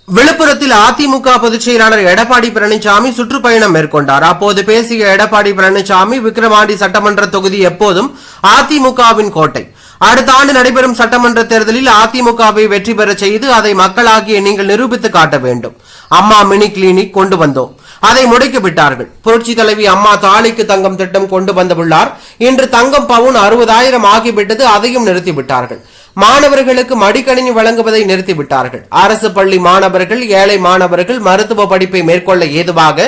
விழுப்புரத்தில் அதிமுக பொதுச் செயலாளர் எடப்பாடி பழனிசாமி சுற்றுப்பயணம் மேற்கொண்டார். அப்போது பேசிய எடப்பாடி பழனிசாமி, விக்கிரவாண்டி சட்டமன்ற தொகுதி எப்போதும் அதிமுகவின் கோட்டை. அடுத்த ஆண்டு நடைபெறும் சட்டமன்ற தேர்தலில் அதிமுகவை வெற்றி பெற செய்து அதை மக்களாகிய நீங்கள் நிரூபித்து காட்ட வேண்டும். அம்மா மினி கிளினிக் கொண்டு வந்தோம், அதை முடக்கிவிட்டார்கள். புரட்சி தலைவி அம்மா தாலிக்கு தங்கம் திட்டம் கொண்டு வந்துள்ளார். இன்று தங்கம் பவுன் 60,000 ஆகிவிட்டது, அதையும் நிறுத்திவிட்டார்கள். மாணவர்களுக்கு மடிக்கணினி வழங்குவதை நிறுத்திவிட்டார்கள். அரசு பள்ளி மாணவர்கள், ஏழை மாணவர்கள் மருத்துவ படிப்பை மேற்கொள்ள ஏதுவாக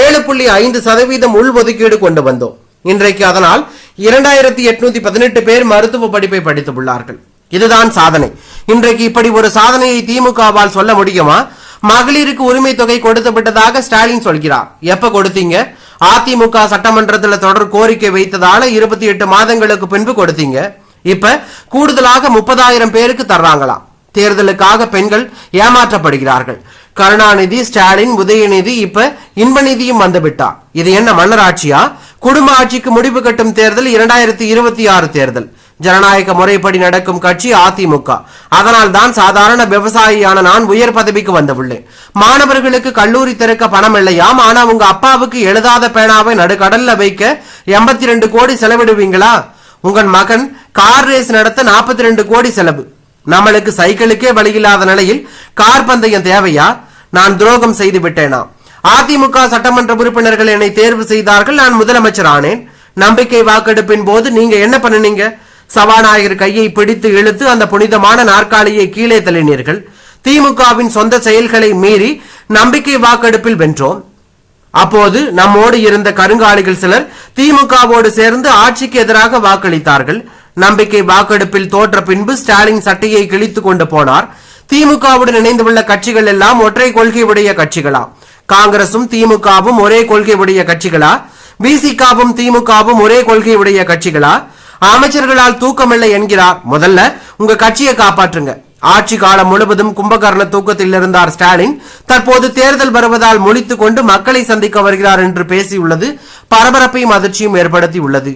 7.5% உள்ஒதுக்கீடு கொண்டு வந்தோம். இன்றைக்கு அதனால் 2818 பேர் மருத்துவ படிப்பை படித்துள்ளார்கள். இதுதான் சாதனை. இன்றைக்கு இப்படி ஒரு சாதனையை திமுகவால் சொல்ல முடியுமா? மகளிருக்கு உரிமை தொகை கொடுத்து விட்டதாக ஸ்டாலின் சொல்கிறார். எப்ப கொடுத்தீங்க? அதிமுக சட்டமன்றத்தில் தொடர் கோரிக்கை வைத்ததால 28 மாதங்களுக்கு பின்பு கொடுத்தீங்க. இப்ப கூடுதலாக 30,000 பேருக்கு தர்றாங்களாம். தேர்தலுக்காக பெண்கள் ஏமாற்றப்படுகிறார்கள். கருணாநிதி, ஸ்டாலின், உதயநிதி, இப்ப இன்பநிதியும் வந்துவிட்டார். இது என்ன மன்னராட்சியா? குடும்ப ஆட்சிக்கு முடிவு கட்டும் தேர்தல் 2026 தேர்தல். ஜனநாயக முறைப்படி நடக்கும் கட்சி அதிமுக. அதனால் தான் சாதாரண விவசாயியான நான் உயர் பதவிக்கு வந்துள்ளேன். மாணவர்களுக்கு கல்லூரி திறக்க பணம் இல்லையாம். ஆனா உங்க அப்பாவுக்கு எழுதாத பேனாவை நடுக்கடல்ல வைக்க 82 கோடி செலவிடுவீங்களா? உங்கள் மகன் கார் ரேஸ் நடத்த 42 கோடி செலவு. நம்மளுக்கு சைக்கிளுக்கே வழியில்லாத நிலையில் கார் பந்தயம் தேவையா? நான் துரோகம் செய்து விட்டேனா? அதிமுக சட்டமன்ற உறுப்பினர்கள் என்னை தேர்வு செய்தார்கள், நான் முதலமைச்சர் ஆனேன். நம்பிக்கை வாக்கெடுப்பின் போது நீங்க என்ன பண்ணுனீங்க? சபாநாயகர் கையை பிடித்து இழுத்து அந்த புனிதமான நாற்காலியை கீழே தள்ளினீர்கள். திமுகவின் சொந்த செயல்களை மீறி நம்பிக்கை வாக்கெடுப்பில் வென்றோம். அப்போது நம்மோடு இருந்த கருங்காலிகள் சிலர் திமுகவோடு சேர்ந்து ஆட்சிக்கு எதிராக வாக்களித்தார்கள். நம்பிக்கை வாக்கெடுப்பில் தோற்ற பின்பு ஸ்டாலின் சட்டையை கிழித்து கொண்டு போனார். திமுகவுடன் இணைந்துள்ள கட்சிகள் எல்லாம் ஒற்றை கொள்கை உடைய கட்சிகளா? காங்கிரசும் திமுகவும் ஒரே கொள்கை உடைய கட்சிகளா? விசிகாவும் திமுகவும் ஒரே கொள்கை உடைய கட்சிகளா? அமைச்சர்களால் தூக்கமில்லை என்கிறார். முதல்ல உங்க கட்சியை காப்பாற்றுங்க. ஆட்சி காலம் முழுவதும் கும்பகர்ண தூக்கத்தில் இருந்தார் ஸ்டாலின். தற்போது தேர்தல் வருவதால் முழித்துக் கொண்டு மக்களை சந்திக்க வருகிறார் என்று பேசியுள்ளது பரபரப்பையும் அதிர்ச்சியும் ஏற்படுத்தியுள்ளது.